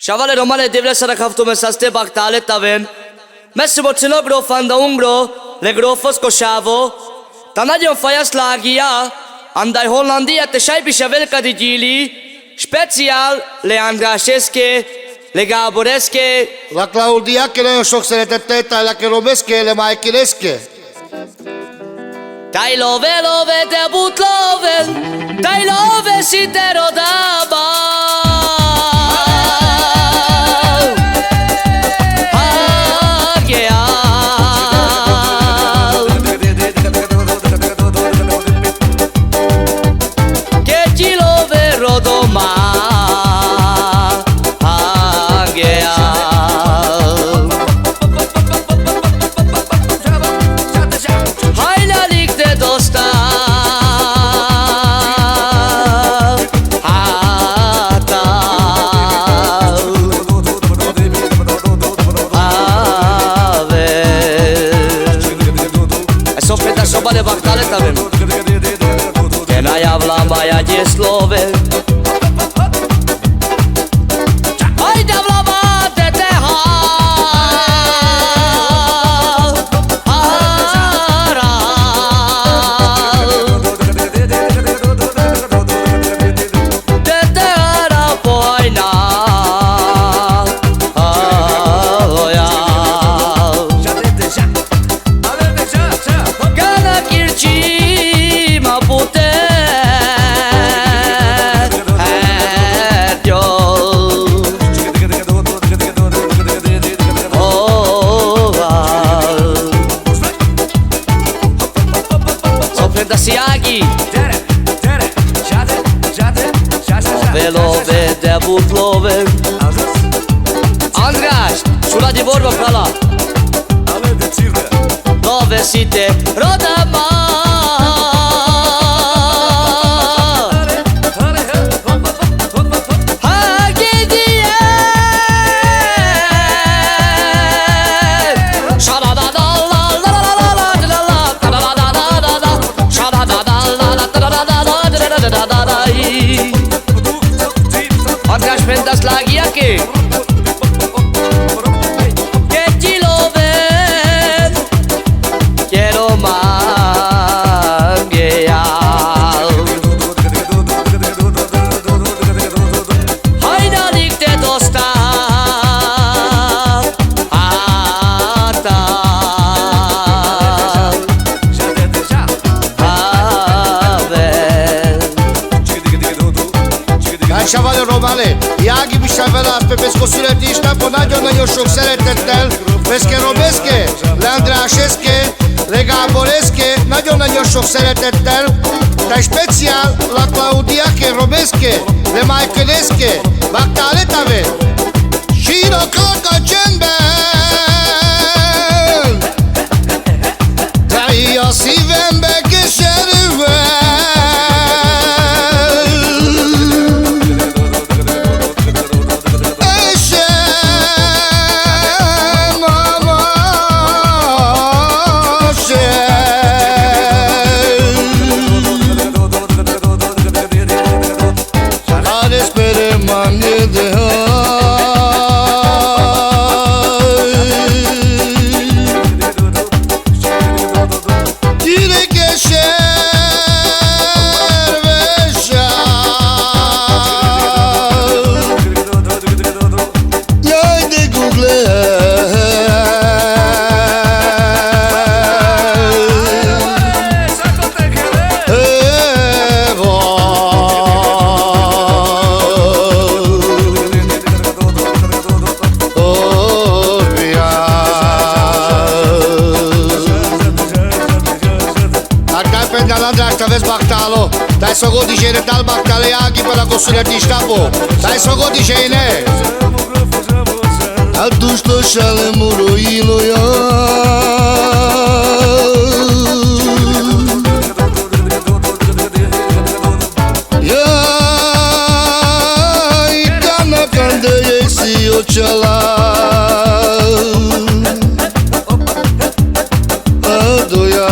Shavale romale devre sara khaftu me saste baktale taven. Messimo cino grofan da ungro, le grofos koshavo. Tanadion fajas lagia, andai Hollandia te šajbiša velika digili, speciál le Andraseske, le Gáboreske. La Claudiache nagyon sok szeretettel tájlak a Robeske, le Michaeleske. Tai love love te but loven, tai love si te rodaba. De baktale tavem Kena javla maja gdje slove Ajde vlama tete Tete hara pojna da siagi Love te but love Andraš, šula di vorba prala Love si te rodama Andraš pentas lagia que ti lo ven quiero manguear Haina lik te dosta Shavale romale, Iagi Bishavela, pe pescosulet ista, nagyon sok szeretettel, Peske Robeske, le Andraseske, le Gáboreske, nagyon sok szeretettel, dar speciál la Claudiache Robeske, le Michaeleske, baktale tave. Și la Carca Cembel, Traia Sivembe Keserve. Andraš vezi baktalo, dai so godišene dal baktale jagi pa la cosuleti ștapo, dai so godišene. Atunci tot șale muroilo ya. Ya, ikana kande yesi ochala. Adoya.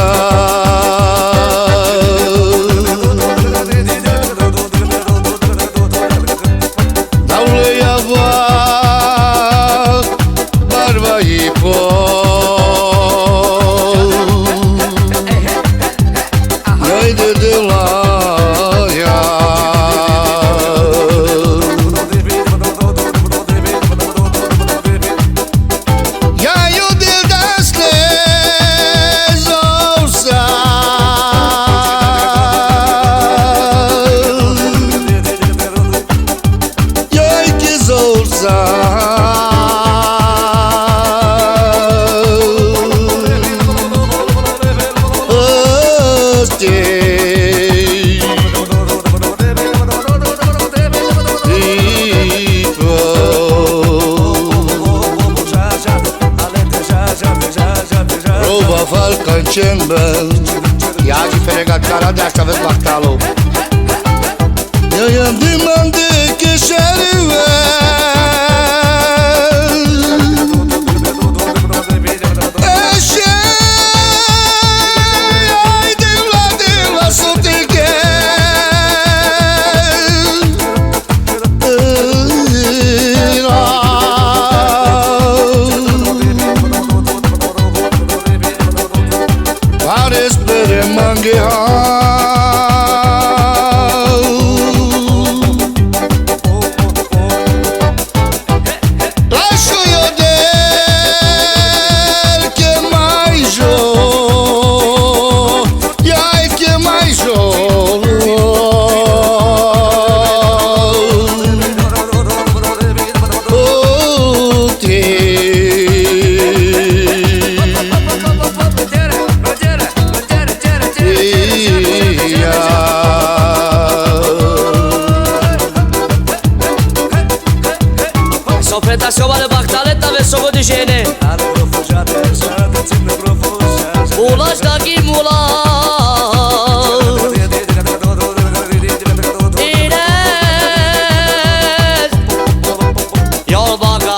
Daule ya va Rova Falcon Chamber Iagi Feregat cara de asta vezi bactalo Eu demandé que j'arrive Sopetação vale bactaleta vê sogo de gene Mulas da gimula İrez Yol bagal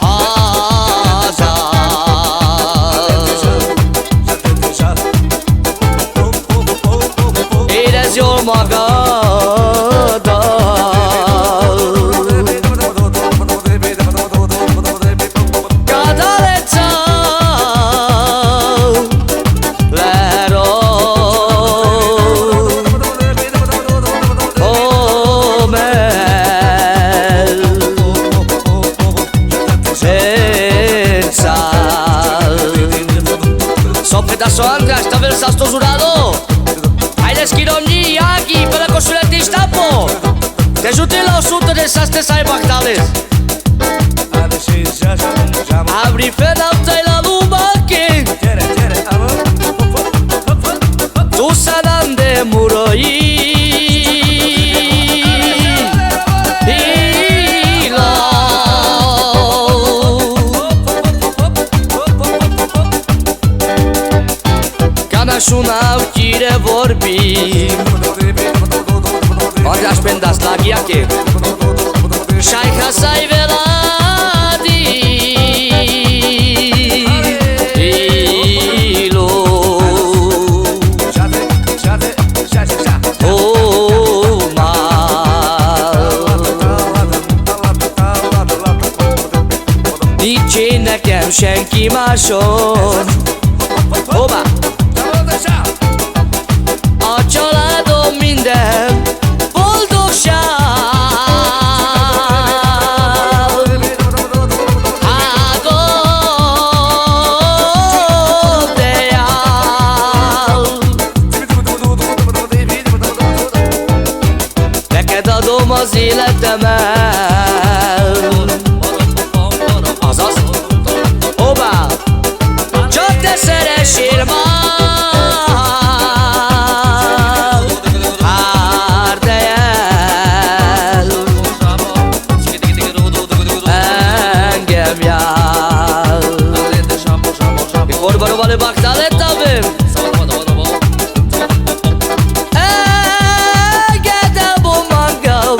Azal İrez yol bagal Só Andreas, tá vendo essas tozurado? Haideți chiromnii, Iaghi, pe la cosuleti ștapo Te jute la 100 de saste să ai bactales Abri fena tai la lumache Tu sanan de muroi Sunau chire vorbim Andreas pendas la ghiache Shai hasai veladi Ilo Oh mal Nici nekem senki máson Hoba! A családom minden boldogság Ágom de jár Neked adom az életemet Azaz Hoppá! Csak te szeressél már Vale bactaleta avem Egedem o mangau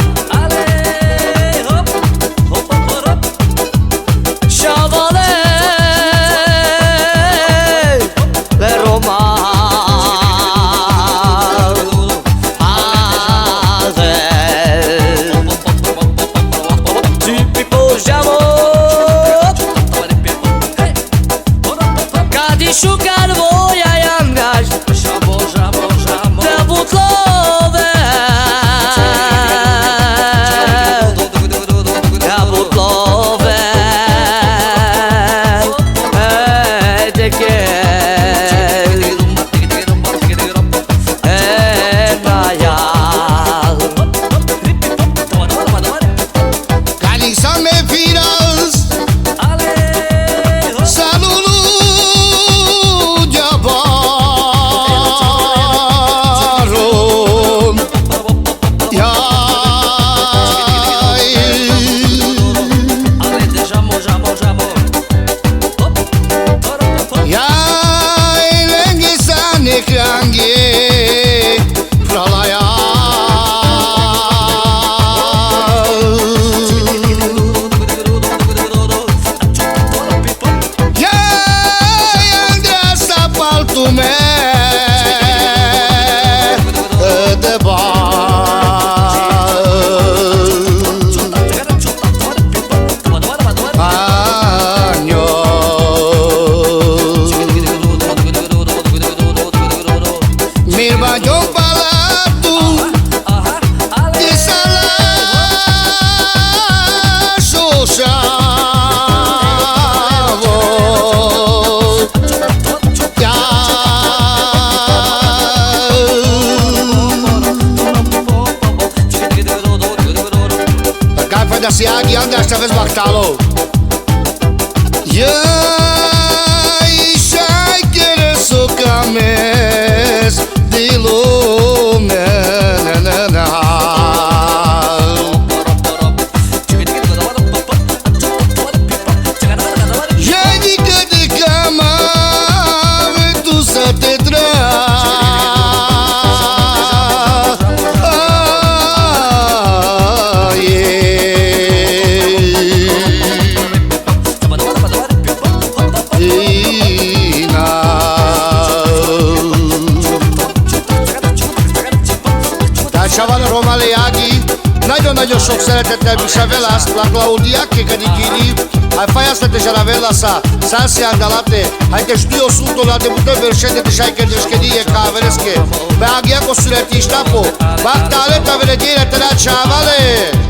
si Ági András, te vesz baktáló. Jaj, sai kereso kames, dilo na. Csavar Romale Ági, nagyon-nagyon sok szeretettel visel Velaszt, la Claudia, che Cadicchini, hai fai asta te la Velasa, salsi andalate, hai te studio sulto la debută verșete te șai că deșchedie ca veresche, pe Ági a cosuleti ștapo, bactale ta veredire te la Chavale.